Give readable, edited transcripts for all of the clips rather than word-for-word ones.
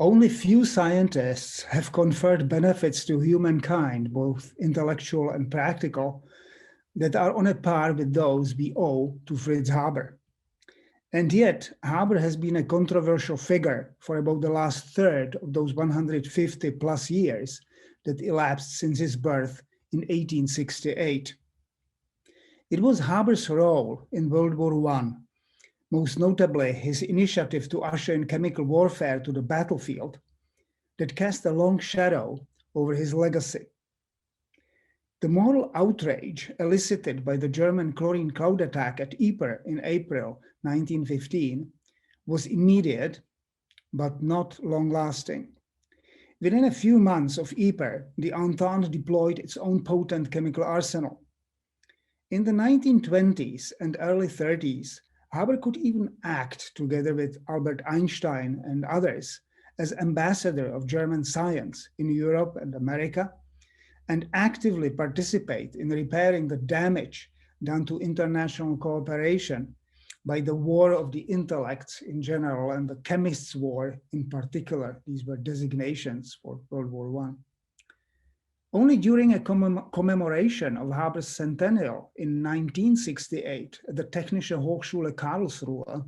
Only few scientists have conferred benefits to humankind, both intellectual and practical, that are on a par with those we owe to Fritz Haber. And yet, Haber has been a controversial figure for about the last third of those 150 plus years that elapsed since his birth in 1868. It was Haber's role in World War I, most notably his initiative to usher in chemical warfare to the battlefield, that cast a long shadow over his legacy. The moral outrage elicited by the German chlorine cloud attack at Ypres in April 1915 was immediate, but not long-lasting. Within a few months of Ypres, the Entente deployed its own potent chemical arsenal. In the 1920s and early 30s, Haber could even act together with Albert Einstein and others as ambassador of German science in Europe and America, and actively participate in repairing the damage done to international cooperation by the war of the intellects in general and the chemists' war in particular. These were designations for World War I. Only during a commemoration of Haber's centennial in 1968 at the Technische Hochschule Karlsruhe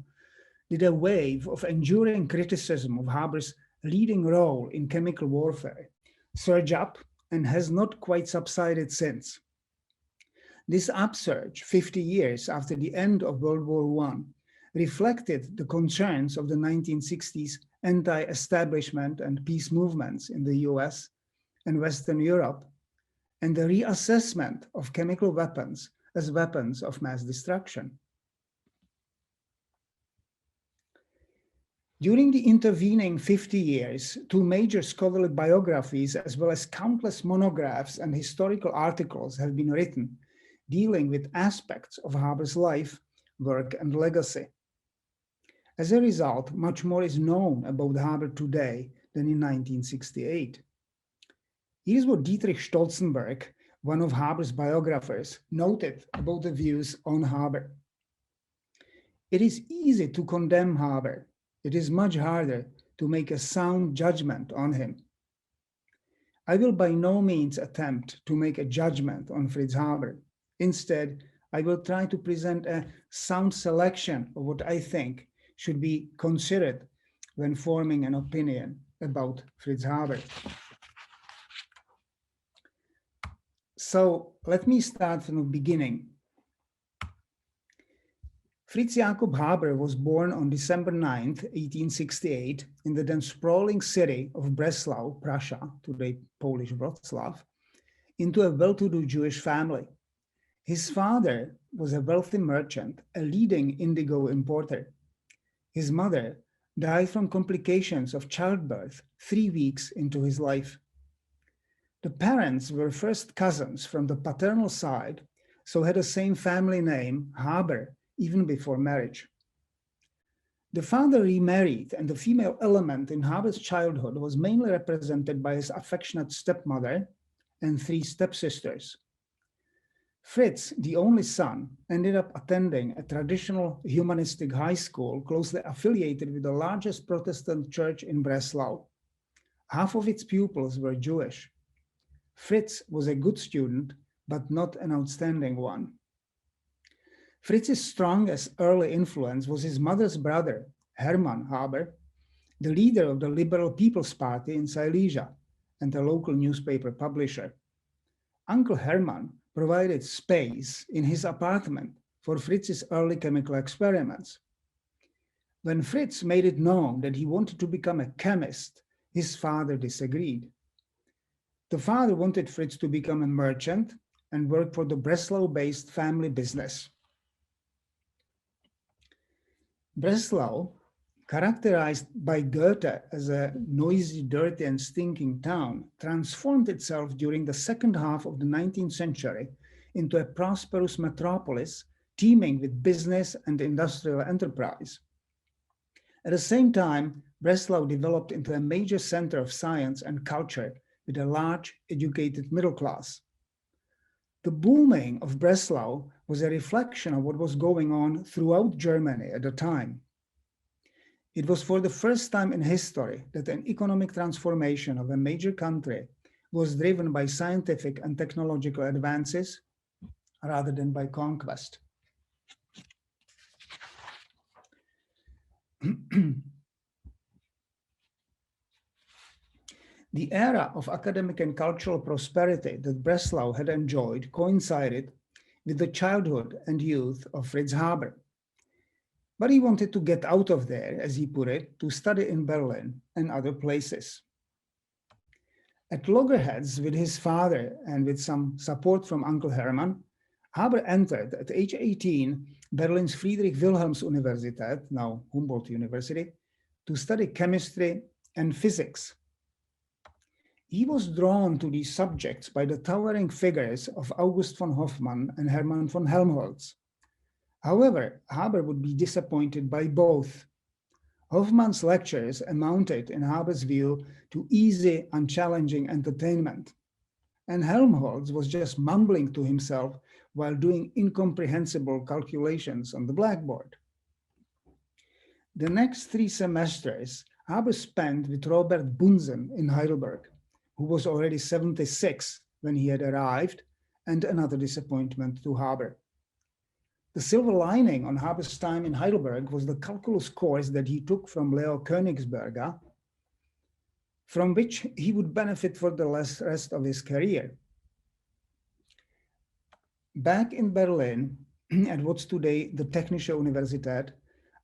did a wave of enduring criticism of Haber's leading role in chemical warfare surge up and has not quite subsided since. This upsurge, 50 years after the end of World War I, reflected the concerns of the 1960s anti-establishment and peace movements in the US and Western Europe, and the reassessment of chemical weapons as weapons of mass destruction. During the intervening 50 years, two major scholarly biographies, as well as countless monographs and historical articles have been written dealing with aspects of Haber's life, work, and legacy. As a result, much more is known about Haber today than in 1968. Here's what Dietrich Stolzenberg, one of Haber's biographers, noted about the views on Haber. It is easy to condemn Haber. It is much harder to make a sound judgment on him. I will by no means attempt to make a judgment on Fritz Haber. Instead, I will try to present a sound selection of what I think should be considered when forming an opinion about Fritz Haber. So let me start from the beginning. Fritz Jakob Haber was born on December 9, 1868, in the then sprawling city of Breslau, Prussia, today Polish Bretislav, into a well-to-do Jewish family. His father was a wealthy merchant, a leading indigo importer. His mother died from complications of childbirth 3 weeks into his life. The parents were first cousins from the paternal side, so had the same family name, Haber, even before marriage. The father remarried, and the female element in Haber's childhood was mainly represented by his affectionate stepmother and 3 stepsisters. Fritz, the only son, ended up attending a traditional humanistic high school closely affiliated with the largest Protestant church in Breslau. Half of its pupils were Jewish. Fritz was a good student, but not an outstanding one. Fritz's strongest early influence was his mother's brother, Hermann Haber, the leader of the Liberal People's Party in Silesia and a local newspaper publisher. Uncle Hermann provided space in his apartment for Fritz's early chemical experiments. When Fritz made it known that he wanted to become a chemist, his father disagreed. The father wanted Fritz to become a merchant and work for the Breslau-based family business. Breslau, characterized by Goethe as a noisy, dirty, and stinking town, transformed itself during the second half of the 19th century into a prosperous metropolis teeming with business and industrial enterprise. At the same time, Breslau developed into a major center of science and culture with a large, educated middle class. The booming of Breslau was a reflection of what was going on throughout Germany at the time. It was for the first time in history that an economic transformation of a major country was driven by scientific and technological advances rather than by conquest. The era of academic and cultural prosperity that Bretislav had enjoyed coincided with the childhood and youth of Fritz Haber. But he wanted to get out of there, as he put it, to study in Berlin and other places. At loggerheads with his father and with some support from Uncle Hermann, Haber entered at age 18 Berlin's Friedrich Wilhelms Universität, now Humboldt University, to study chemistry and physics. He was drawn to these subjects by the towering figures of August von Hofmann and Hermann von Helmholtz. However, Haber would be disappointed by both. Hofmann's lectures amounted, in Haber's view, to easy, unchallenging entertainment, and Helmholtz was just mumbling to himself while doing incomprehensible calculations on the blackboard. The next 3 semesters, Haber spent with Robert Bunsen in Heidelberg, who was already 76 when he had arrived, and another disappointment to Haber. The silver lining on Haber's time in Heidelberg was the calculus course that he took from Leo Königsberger, from which he would benefit for the rest of his career. Back in Berlin, at what's today the Technische Universität,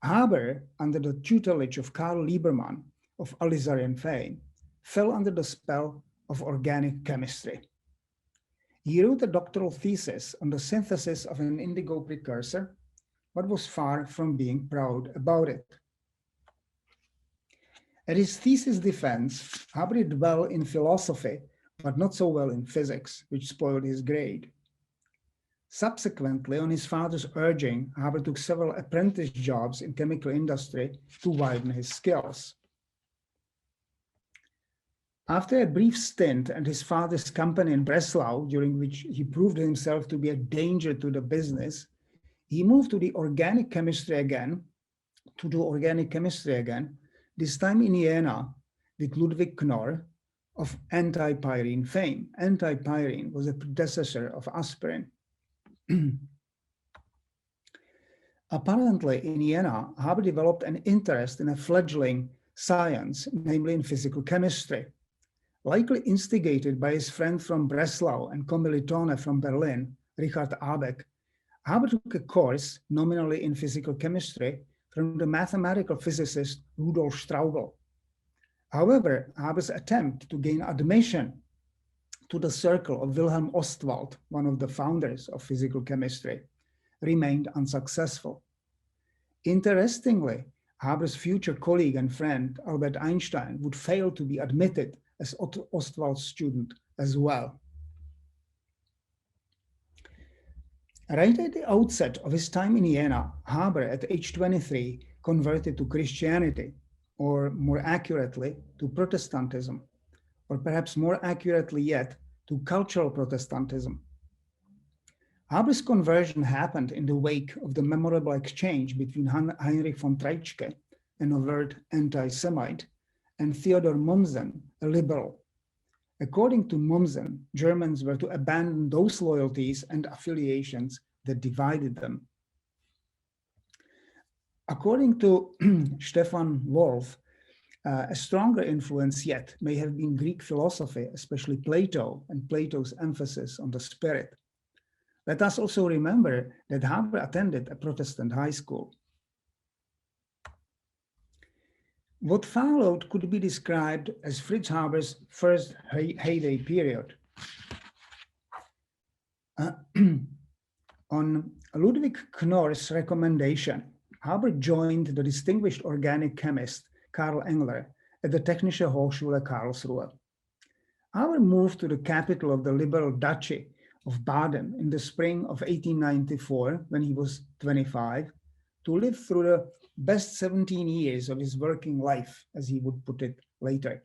Haber, under the tutelage of Karl Liebermann of Alizarian fame, fell under the spell of organic chemistry. He wrote a doctoral thesis on the synthesis of an indigo precursor, but was far from being proud about it. At his thesis defense, Haber did well in philosophy, but not so well in physics, which spoiled his grade. Subsequently, on his father's urging, Haber took several apprentice jobs in chemical industry to widen his skills. After a brief stint at his father's company in Breslau, during which he proved himself to be a danger to the business, he moved to do organic chemistry again, this time in Jena with Ludwig Knorr of antipyrine fame. Antipyrine was a predecessor of aspirin. Apparently in Jena, Haber developed an interest in a fledgling science, namely in physical chemistry. Likely instigated by his friend from Breslau and kommilitone from Berlin, Richard Abeck, Haber took a course nominally in physical chemistry from the mathematical physicist Rudolf Straubel. However, Haber's attempt to gain admission to the circle of Wilhelm Ostwald, one of the founders of physical chemistry, remained unsuccessful. Interestingly, Haber's future colleague and friend, Albert Einstein, would fail to be admitted as Ostwald's student as well. Right at the outset of his time in Jena, Haber, at age 23, converted to Christianity, or more accurately, to Protestantism, or perhaps more accurately yet, to cultural Protestantism. Haber's conversion happened in the wake of the memorable exchange between Heinrich von Treitschke, an overt anti-Semite, and Theodor Mommsen, a liberal. According to Mommsen, Germans were to abandon those loyalties and affiliations that divided them. According to Stefan Wolf, a stronger influence yet may have been Greek philosophy, especially Plato and Plato's emphasis on the spirit. Let us also remember that Haber attended a Protestant high school. What followed could be described as Fritz Haber's first heyday period. On Ludwig Knorr's recommendation, Haber joined the distinguished organic chemist Karl Engler at the Technische Hochschule Karlsruhe. Haber moved to the capital of the liberal duchy of Baden in the spring of 1894, when he was 25, to live through the best 17 years of his working life, as he would put it later.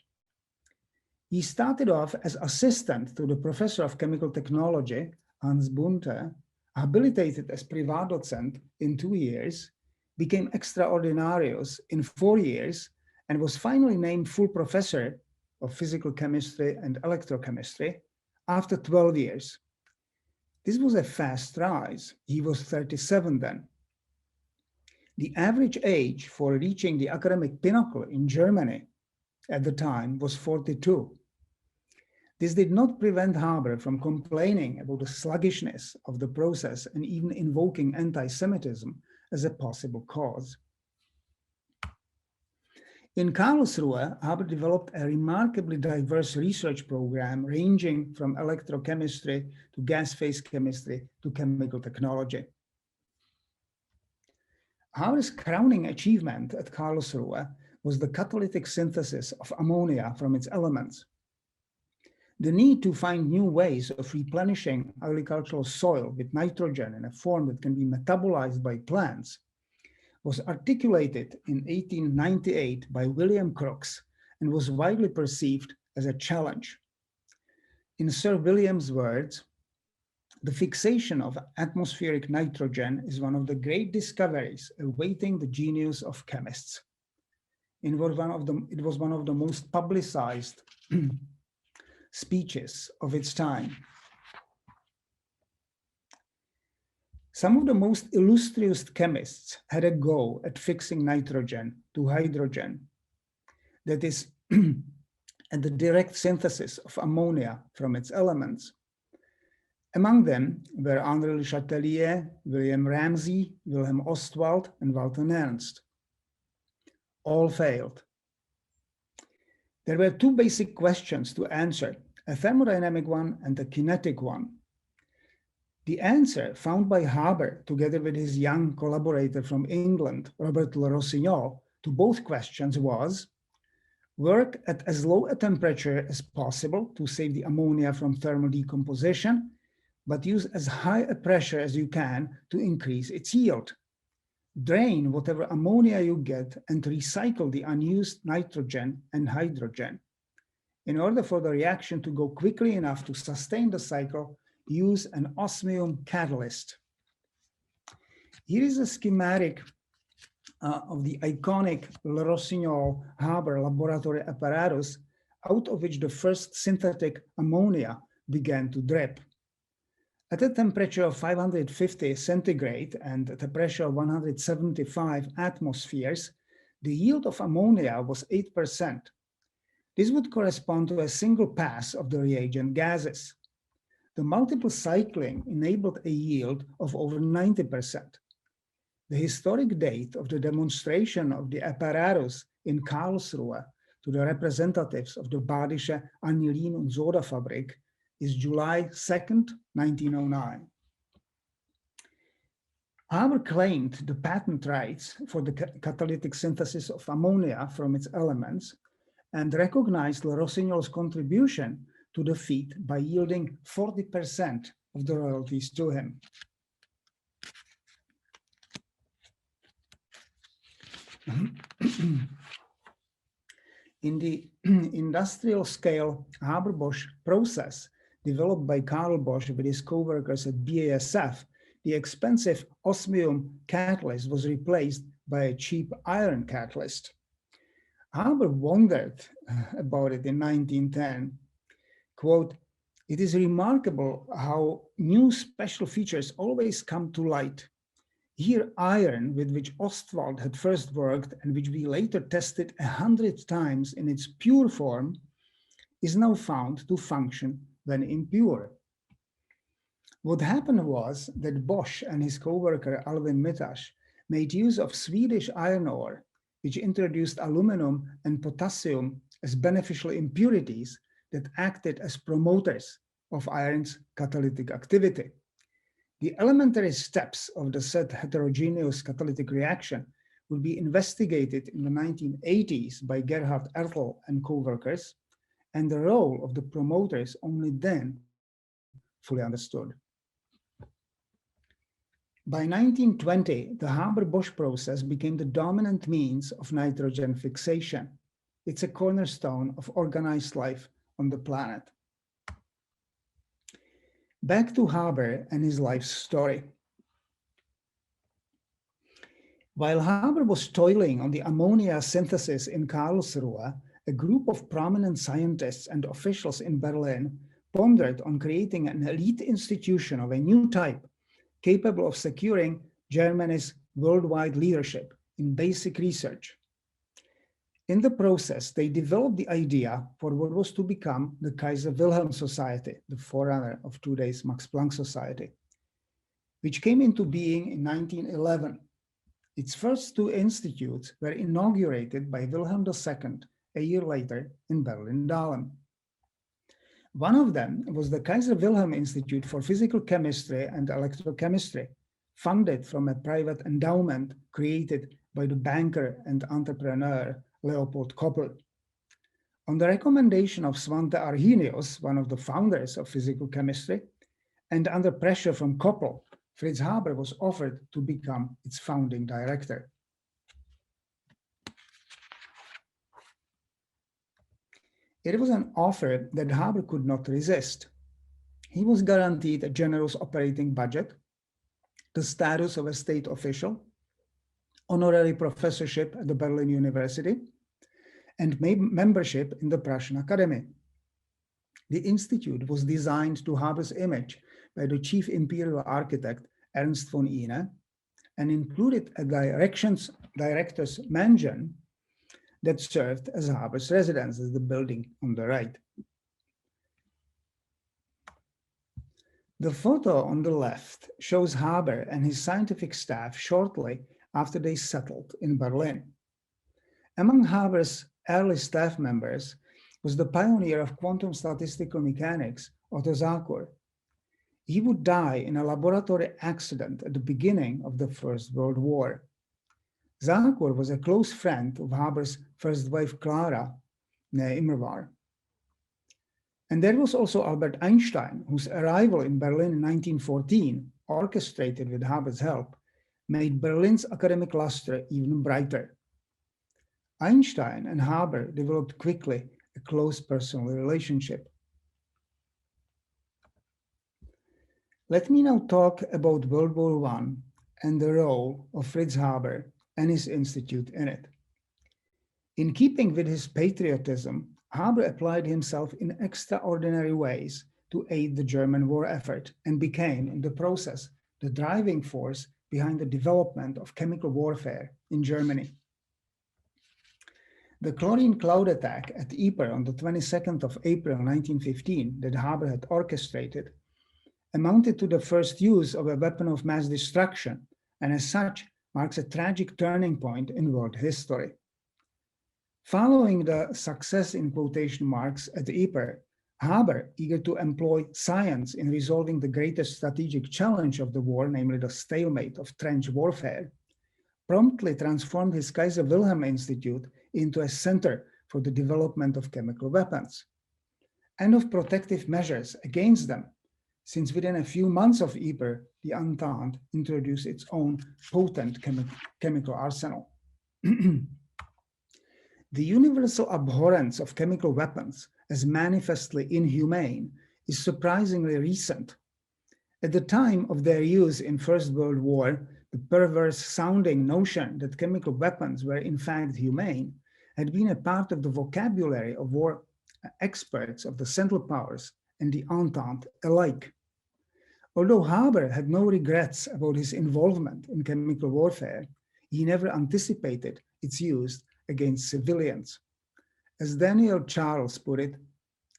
He started off as assistant to the professor of chemical technology, Hans Bunte, habilitated as Privatdozent in 2 years, became extraordinarius in 4 years, and was finally named full professor of physical chemistry and electrochemistry after 12 years. This was a fast rise. He was 37 then. The average age for reaching the academic pinnacle in Germany at the time was 42. This did not prevent Haber from complaining about the sluggishness of the process and even invoking anti-Semitism as a possible cause. In Karlsruhe, Haber developed a remarkably diverse research program ranging from electrochemistry to gas phase chemistry to chemical technology. Haber's crowning achievement at Karlsruhe was the catalytic synthesis of ammonia from its elements. The need to find new ways of replenishing agricultural soil with nitrogen in a form that can be metabolized by plants was articulated in 1898 by William Crookes and was widely perceived as a challenge. In Sir William's words, the fixation of atmospheric nitrogen is one of the great discoveries awaiting the genius of chemists. It was one of the most publicized speeches of its time. Some of the most illustrious chemists had a go at fixing nitrogen to hydrogen, that is, at the direct synthesis of ammonia from its elements. Among them were Henri Le Chatelier, William Ramsay, Wilhelm Ostwald, and Walter Nernst. All failed. There were two basic questions to answer, a thermodynamic one and a kinetic one. The answer found by Haber, together with his young collaborator from England, Robert Le Rossignol, to both questions was: work at as low a temperature as possible to save the ammonia from thermal decomposition, but use as high a pressure as you can to increase its yield. Drain whatever ammonia you get and recycle the unused nitrogen and hydrogen. In order for the reaction to go quickly enough to sustain the cycle, use an osmium catalyst. Here is a schematic of the iconic Le Rossignol-Haber laboratory apparatus, out of which the first synthetic ammonia began to drip. At a temperature of 550 centigrade and at a pressure of 175 atmospheres, the yield of ammonia was 8%. This would correspond to a single pass of the reagent gases. The multiple cycling enabled a yield of over 90%. The historic date of the demonstration of the apparatus in Karlsruhe to the representatives of the Badische Anilin- und Soda-Fabrik is July 2nd, 1909. Haber claimed the patent rights for the catalytic synthesis of ammonia from its elements and recognized Le Rossignol's contribution to the feat by yielding 40% of the royalties to him. In the industrial scale Haber-Bosch process developed by Carl Bosch with his co-workers at BASF, the expensive osmium catalyst was replaced by a cheap iron catalyst. Haber wondered about it in 1910. Quote, "It is remarkable how new special features always come to light. Here iron, with which Ostwald had first worked and which we later tested 100 times in its pure form, is now found to function when impure." What happened was that Bosch and his co-worker Alvin Mittasch made use of Swedish iron ore, which introduced aluminum and potassium as beneficial impurities that acted as promoters of iron's catalytic activity. The elementary steps of the said heterogeneous catalytic reaction will be investigated in the 1980s by Gerhard Ertl and co-workers, and the role of the promoters only then fully understood. By 1920, the Haber-Bosch process became the dominant means of nitrogen fixation. It's a cornerstone of organized life on the planet. Back to Haber and his life story. While Haber was toiling on the ammonia synthesis in Karlsruhe, a group of prominent scientists and officials in Berlin pondered on creating an elite institution of a new type, capable of securing Germany's worldwide leadership in basic research. In the process, they developed the idea for what was to become the Kaiser Wilhelm Society, the forerunner of today's Max Planck Society, which came into being in 1911. Its first two institutes were inaugurated by Wilhelm II a year later in Berlin-Dahlem. One of them was the Kaiser Wilhelm Institute for Physical Chemistry and Electrochemistry, funded from a private endowment created by the banker and entrepreneur Leopold Koppel. On the recommendation of Svante Arrhenius, one of the founders of physical chemistry, and under pressure from Koppel, Fritz Haber was offered to become its founding director. It was an offer that Haber could not resist. He was guaranteed a generous operating budget, the status of a state official, honorary professorship at the Berlin University, and membership in the Prussian Academy. The institute was designed to Haber's image by the chief imperial architect Ernst von Ihne and included a director's mansion that served as Haber's residence, as the building on the right. The photo on the left shows Haber and his scientific staff shortly after they settled in Berlin. Among Haber's early staff members was the pioneer of quantum statistical mechanics, Otto Zakur. He would die in a laboratory accident at the beginning of the First World War. Zakur was a close friend of Haber's first wife, Clara, née Immerwahr. And there was also Albert Einstein, whose arrival in Berlin in 1914, orchestrated with Haber's help, made Berlin's academic luster even brighter. Einstein and Haber developed quickly a close personal relationship. Let me now talk about World War I and the role of Fritz Haber and his institute in it. In keeping with his patriotism, Haber applied himself in extraordinary ways to aid the German war effort and became, in the process, the driving force behind the development of chemical warfare in Germany. The chlorine cloud attack at Ypres on the 22nd of April 1915 that Haber had orchestrated amounted to the first use of a weapon of mass destruction, and as such marks a tragic turning point in world history. Following the success in quotation marks at Ypres, Haber, eager to employ science in resolving the greatest strategic challenge of the war, namely the stalemate of trench warfare, promptly transformed his Kaiser Wilhelm Institute into a center for the development of chemical weapons and of protective measures against them, since within a few months of Ypres, the Entente introduced its own potent chemical arsenal. The universal abhorrence of chemical weapons as manifestly inhumane is surprisingly recent. At the time of their use in First World War, the perverse-sounding notion that chemical weapons were in fact humane had been a part of the vocabulary of war experts of the Central Powers and the Entente alike. Although Haber had no regrets about his involvement in chemical warfare, he never anticipated its use against civilians. As Daniel Charles put it,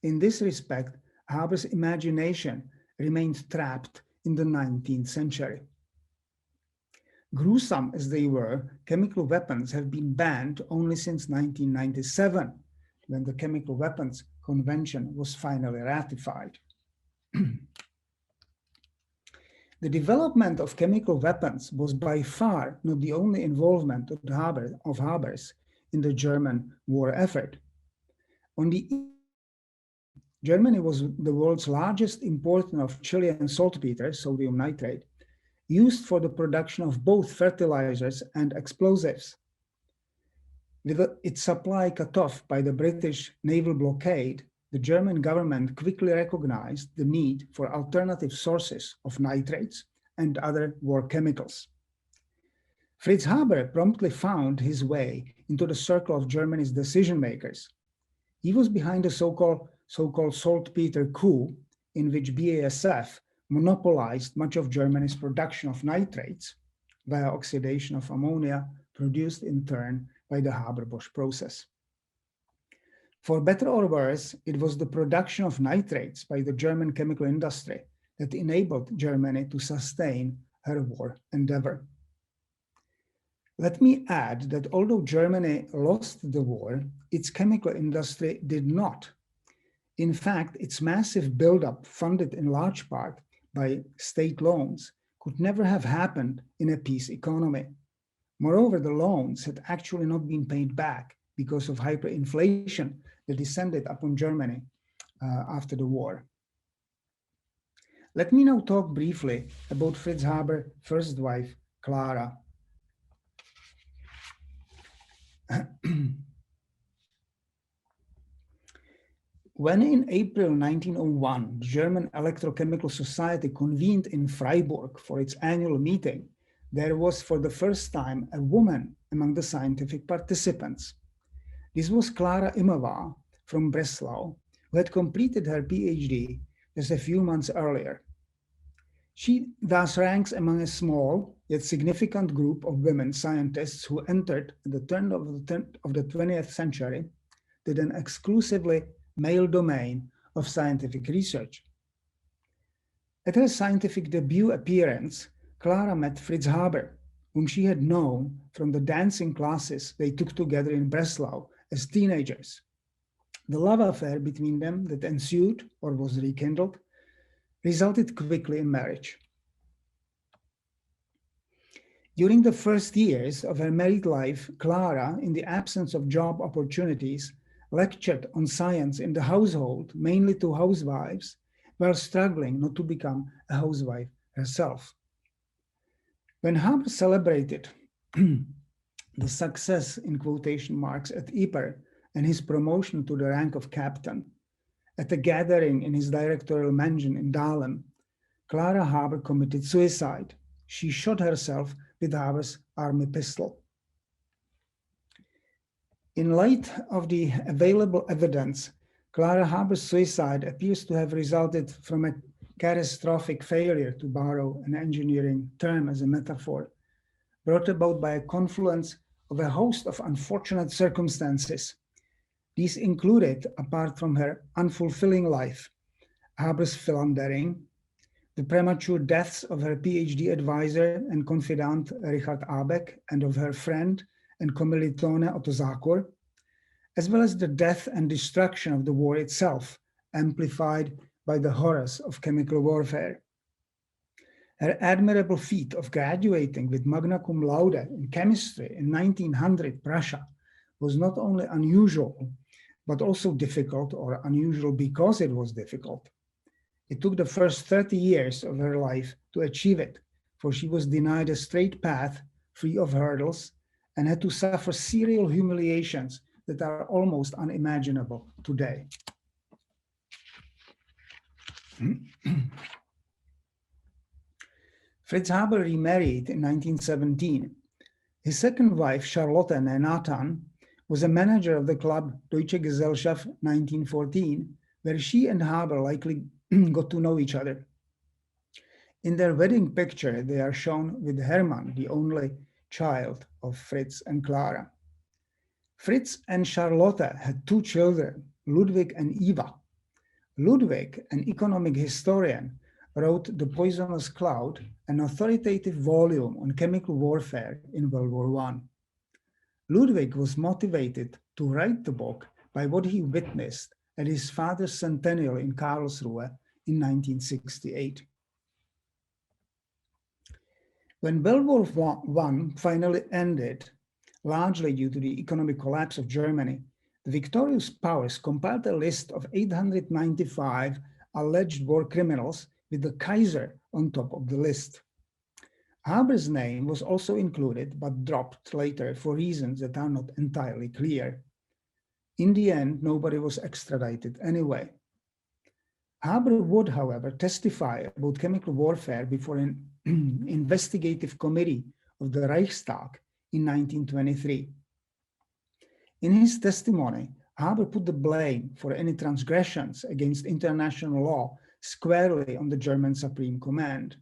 in this respect, Haber's imagination remained trapped in the 19th century. Gruesome as they were, chemical weapons have been banned only since 1997, when the Chemical Weapons Convention was finally ratified. The development of chemical weapons was by far not the only involvement of Haber's in the German war effort. Germany was the world's largest importer of Chilean saltpeter, sodium nitrate, used for the production of both fertilizers and explosives. With its supply cut off by the British naval blockade, the German government quickly recognized the need for alternative sources of nitrates and other war chemicals. Fritz Haber promptly found his way into the circle of Germany's decision makers. He was behind the so-called saltpeter coup, in which BASF monopolized much of Germany's production of nitrates via oxidation of ammonia, produced in turn by the Haber-Bosch process. For better or worse, it was the production of nitrates by the German chemical industry that enabled Germany to sustain her war endeavor. Let me add that although Germany lost the war, its chemical industry did not. In fact, its massive buildup, funded in large part by state loans, could never have happened in a peace economy. Moreover, the loans had actually not been paid back because of hyperinflation that descended upon Germany after the war. Let me now talk briefly about Fritz Haber's first wife, Clara. When in April 1901, the German Electrochemical Society convened in Freiburg for its annual meeting, there was for the first time a woman among the scientific participants. This was Clara Imova from Bretislav, who had completed her PhD just a few months earlier. She thus ranks among a small yet significant group of women scientists who entered at the turn of the 20th century with an exclusively male domain of scientific research. At her scientific debut appearance, Clara met Fritz Haber, whom she had known from the dancing classes they took together in Breslau as teenagers. The love affair between them that ensued, or was rekindled, resulted quickly in marriage. During the first years of her married life, Clara, in the absence of job opportunities, lectured on science in the household, mainly to housewives, while struggling not to become a housewife herself. When Haber celebrated the success, in quotation marks, at Ypres and his promotion to the rank of captain, at a gathering in his directorial mansion in Dahlem, Clara Haber committed suicide. She shot herself with Haber's army pistol. In light of the available evidence, Clara Haber's suicide appears to have resulted from a catastrophic failure, to borrow an engineering term as a metaphor, brought about by a confluence of a host of unfortunate circumstances. These included, apart from her unfulfilling life, Haber's philandering, the premature deaths of her PhD advisor and confidant Richard Abeck and of her friend and kommilitone Otto Zakor, as well as the death and destruction of the war itself, amplified by the horrors of chemical warfare. Her admirable feat of graduating with magna cum laude in chemistry in 1900 Prussia was not only unusual, but also difficult, or unusual because it was difficult. It took the first 30 years of her life to achieve it, for she was denied a straight path free of hurdles and had to suffer serial humiliations that are almost unimaginable today. Fritz Haber remarried in 1917. His second wife, Charlotte Nathan, was a manager of the club Deutsche Gesellschaft 1914, where she and Haber likely got to know each other. In their wedding picture, they are shown with Hermann, the only child of Fritz and Clara. Fritz and Charlotte had two children, Ludwig and Eva. Ludwig, an economic historian, wrote The Poisonous Cloud, an authoritative volume on chemical warfare in World War I. Ludwig was motivated to write the book by what he witnessed at his father's centennial in Karlsruhe in 1968. When World War I finally ended, largely due to the economic collapse of Germany, the victorious powers compiled a list of 895 alleged war criminals with the Kaiser on top of the list. Haber's name was also included, but dropped later for reasons that are not entirely clear. In the end, nobody was extradited anyway. Haber would, however, testify about chemical warfare before an investigative committee of the Reichstag in 1923. In his testimony, Haber put the blame for any transgressions against international law squarely on the German Supreme Command.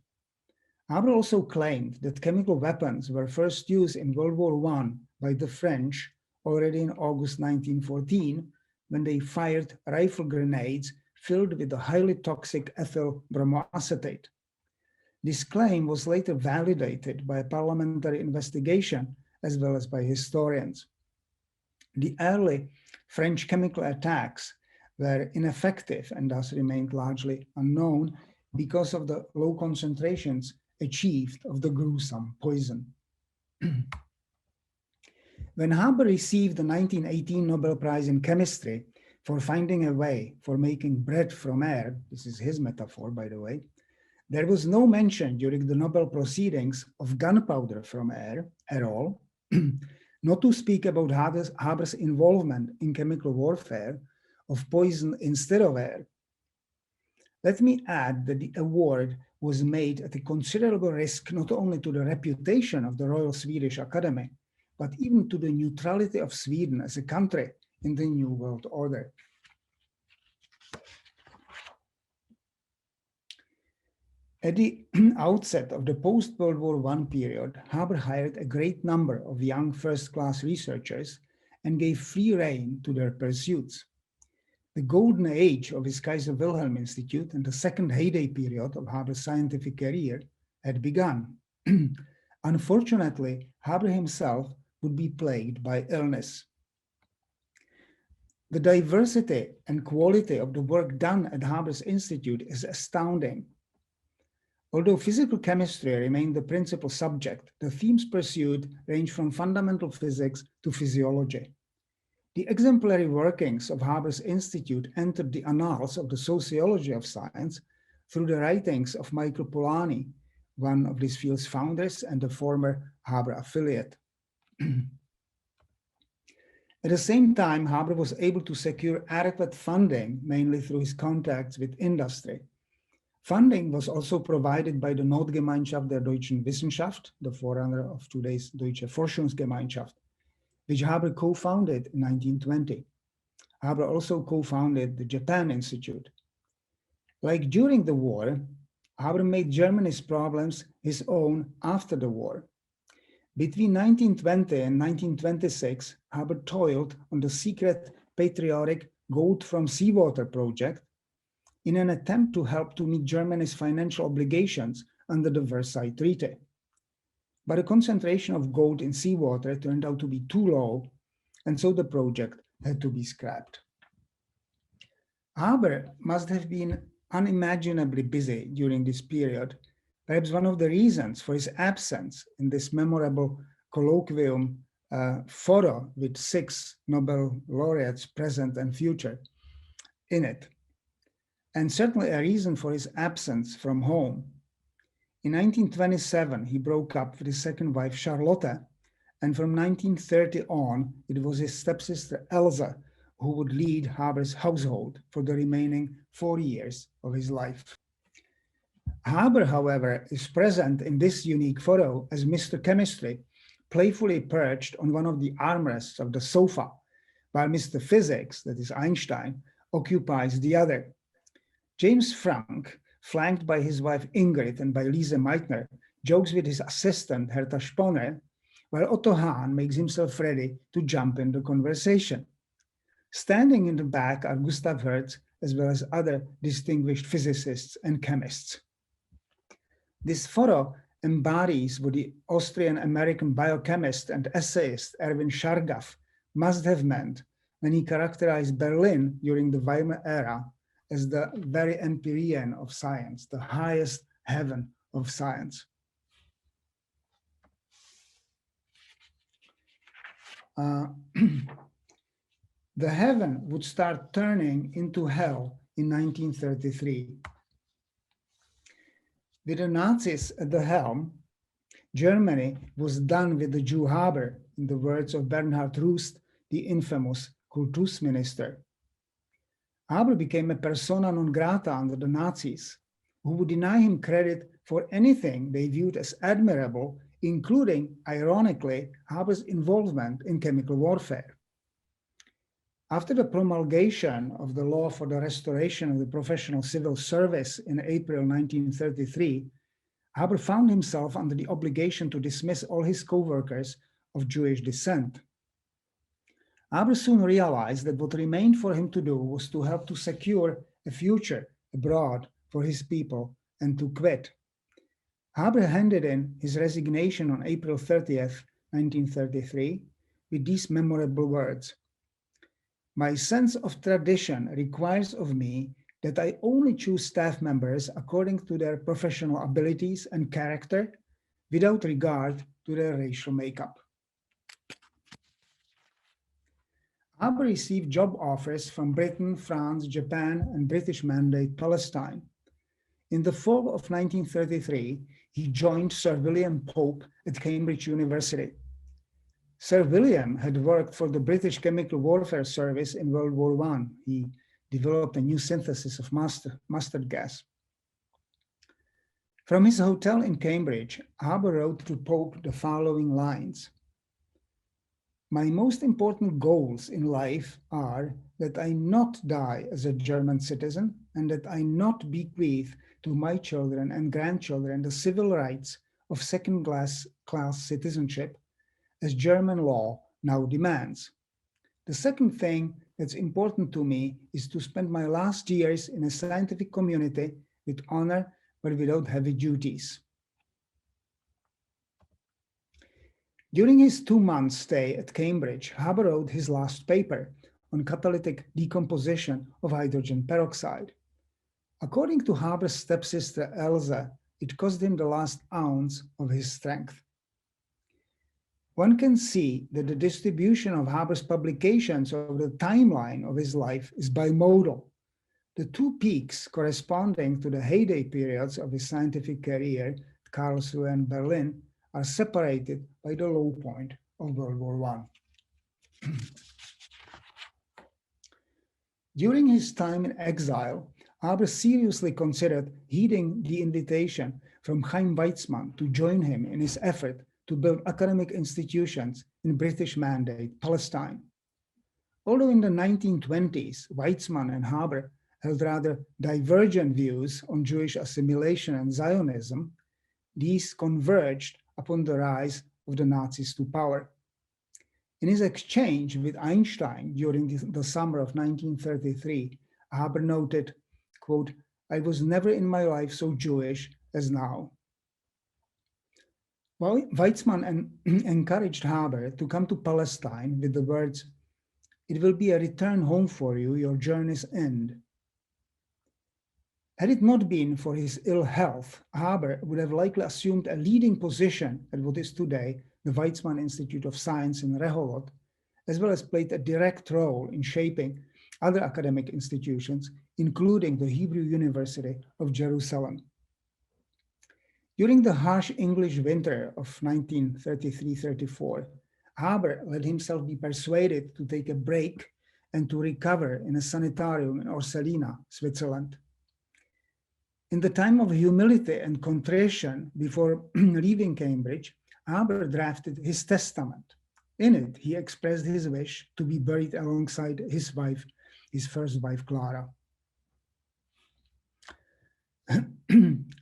Haber also claimed that chemical weapons were first used in World War I by the French already in August 1914, when they fired rifle grenades filled with the highly toxic ethyl bromoacetate. This claim was later validated by a parliamentary investigation as well as by historians. The early French chemical attacks were ineffective and thus remained largely unknown because of the low concentrations achieved of the gruesome poison. When Haber received the 1918 Nobel Prize in Chemistry for finding a way for making bread from air, this is his metaphor, by the way, there was no mention during the Nobel proceedings of gunpowder from air at all, not to speak about Haber's involvement in chemical warfare of poison instead of air. Let me add that the award was made at a considerable risk not only to the reputation of the Royal Swedish Academy, but even to the neutrality of Sweden as a country in the New World Order. At the outset of the post-World War I period, Haber hired a great number of young first-class researchers and gave free rein to their pursuits. The golden age of his Kaiser Wilhelm Institute and the second heyday period of Haber's scientific career had begun. Unfortunately, Haber himself would be plagued by illness. The diversity and quality of the work done at Haber's Institute is astounding. Although physical chemistry remained the principal subject, the themes pursued range from fundamental physics to physiology. The exemplary workings of Haber's Institute entered the annals of the sociology of science through the writings of Michael Polanyi, one of this field's founders and a former Haber affiliate. At the same time, Haber was able to secure adequate funding, mainly through his contacts with industry. Funding was also provided by the Notgemeinschaft der Deutschen Wissenschaft, the forerunner of today's Deutsche Forschungsgemeinschaft, which Haber co-founded in 1920. Haber also co-founded the Japan Institute. Like during the war, Haber made Germany's problems his own after the war. Between 1920 and 1926, Haber toiled on the secret patriotic Gold from Seawater project in an attempt to help to meet Germany's financial obligations under the Versailles Treaty. But the concentration of gold in seawater turned out to be too low, and so the project had to be scrapped. Haber must have been unimaginably busy during this period. Perhaps one of the reasons for his absence in this memorable colloquium photo with 6 Nobel laureates, present and future, in it. And certainly a reason for his absence from home. In 1927, he broke up with his second wife, Charlotte, and from 1930 on, it was his stepsister, Elsa, who would lead Haber's household for the remaining 4 years of his life. Haber, however, is present in this unique photo as Mr. Chemistry, playfully perched on one of the armrests of the sofa, while Mr. Physics, that is Einstein, occupies the other. James Frank, flanked by his wife Ingrid and by Lise Meitner, jokes with his assistant Hertha Sponer, while Otto Hahn makes himself ready to jump in the conversation. Standing in the back are Gustav Hertz, as well as other distinguished physicists and chemists. This photo embodies what the Austrian-American biochemist and essayist Erwin Chargaff must have meant when he characterized Berlin during the Weimar era as the very empyrean of science, the highest heaven of science. The heaven would start turning into hell in 1933. With the Nazis at the helm, Germany was done with the Jew Haber, in the words of Bernhard Rust, the infamous Kultusminister. Haber became a persona non grata under the Nazis, who would deny him credit for anything they viewed as admirable including, ironically, Haber's involvement in chemical warfare. After the promulgation of the law for the restoration of the professional civil service in April 1933, Haber found himself under the obligation to dismiss all his co-workers of Jewish descent. Haber soon realized that what remained for him to do was to help to secure a future abroad for his people and to quit. Haber handed in his resignation on April 30th, 1933, with these memorable words: "My sense of tradition requires of me that I only choose staff members according to their professional abilities and character, without regard to their racial makeup." Haber received job offers from Britain, France, Japan, and British Mandate Palestine. In the fall of 1933, he joined Sir William Pope at Cambridge University. Sir William had worked for the British Chemical Warfare Service in World War I. He developed a new synthesis of mustard gas. From his hotel in Cambridge, Haber wrote to Pope the following lines: "My most important goals in life are that I not die as a German citizen and that I not bequeath to my children and grandchildren the civil rights of second-class citizenship as German law now demands. The second thing that's important to me is to spend my last years in a scientific community with honor but without heavy duties." During his 2-month stay at Cambridge, Haber wrote his last paper on catalytic decomposition of hydrogen peroxide. According to Haber's stepsister Elsa, it cost him the last ounce of his strength. One can see that the distribution of Haber's publications over the timeline of his life is bimodal. The two peaks corresponding to the heyday periods of his scientific career at Karlsruhe and Berlin are separated by the low point of World War I. During his time in exile, Haber seriously considered heeding the invitation from Chaim Weizmann to join him in his effort to build academic institutions in British Mandate Palestine. Although in the 1920s, Weizmann and Haber held rather divergent views on Jewish assimilation and Zionism, these converged upon the rise of the Nazis to power. In his exchange with Einstein during the summer of 1933, Haber noted, quote, "I was never in my life so Jewish as now." Weizmann encouraged Haber to come to Palestine with the words, "It will be a return home for you, your journey's end." Had it not been for his ill health, Haber would have likely assumed a leading position at what is today the Weizmann Institute of Science in Rehovot, as well as played a direct role in shaping other academic institutions, including the Hebrew University of Jerusalem. During the harsh English winter of 1933-34, Haber let himself be persuaded to take a break and to recover in a sanitarium in Orselina, Switzerland. In the time of humility and contrition before leaving Cambridge, Haber drafted his testament. In it, he expressed his wish to be buried alongside his first wife, Clara.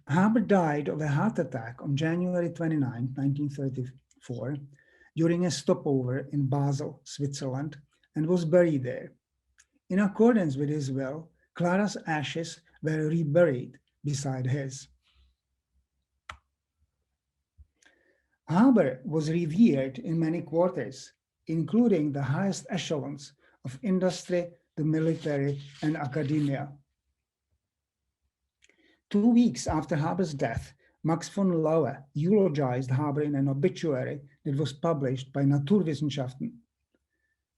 Haber died of a heart attack on January 29, 1934, during a stopover in Basel, Switzerland, and was buried there. In accordance with his will, Clara's ashes were reburied beside his. Haber was revered in many quarters, including the highest echelons of industry, the military, and academia. 2 weeks after Haber's death, Max von Laue eulogized Haber in an obituary that was published by Naturwissenschaften.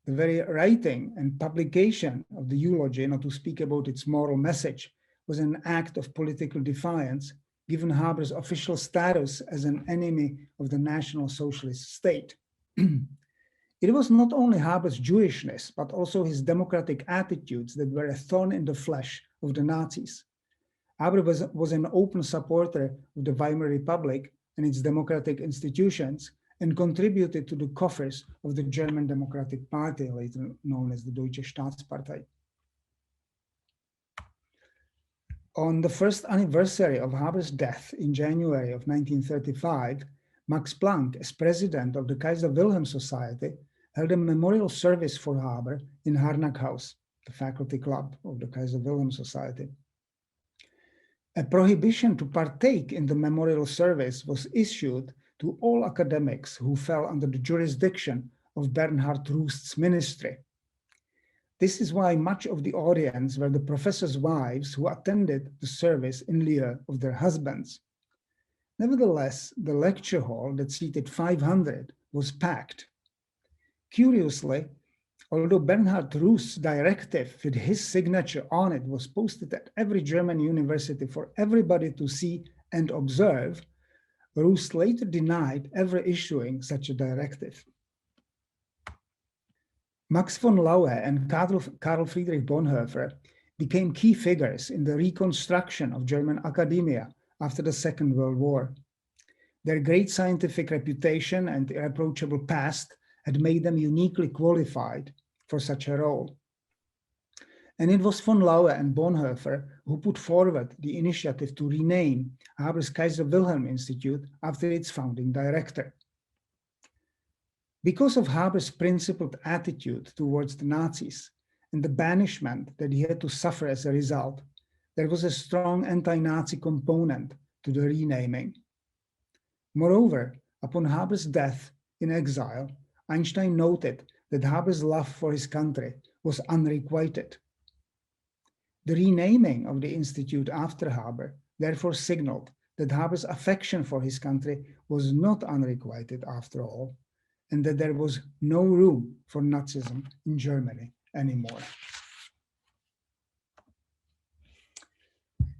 The very writing and publication of the eulogy, not to speak about its moral message, was an act of political defiance, given Haber's official status as an enemy of the National Socialist state. It was not only Haber's Jewishness, but also his democratic attitudes that were a thorn in the flesh of the Nazis. Haber was an open supporter of the Weimar Republic, and its democratic institutions, and contributed to the coffers of the German Democratic Party, later known as the Deutsche Staatspartei. On the first anniversary of Haber's death in January of 1935, Max Planck, as president of the Kaiser Wilhelm Society, held a memorial service for Haber in Harnack House, the faculty club of the Kaiser Wilhelm Society. A prohibition to partake in the memorial service was issued to all academics who fell under the jurisdiction of Bernhard Rust's ministry. This is why much of the audience were the professors' wives who attended the service in lieu of their husbands. Nevertheless, the lecture hall that seated 500 was packed. Curiously, although Bernhard Rust's directive with his signature on it was posted at every German university for everybody to see and observe, Rust later denied ever issuing such a directive. Max von Laue and Karl Friedrich Bonhoeffer became key figures in the reconstruction of German academia after the Second World War. Their great scientific reputation and irreproachable past had made them uniquely qualified for such a role. And it was von Laue and Bonhoeffer who put forward the initiative to rename Haber's Kaiser Wilhelm Institute after its founding director. Because of Haber's principled attitude towards the Nazis and the banishment that he had to suffer as a result, there was a strong anti-Nazi component to the renaming. Moreover, upon Haber's death in exile, Einstein noted that Haber's love for his country was unrequited. The renaming of the institute after Haber therefore signaled that Haber's affection for his country was not unrequited after all, and that there was no room for Nazism in Germany anymore.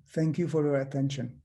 Thank you for your attention.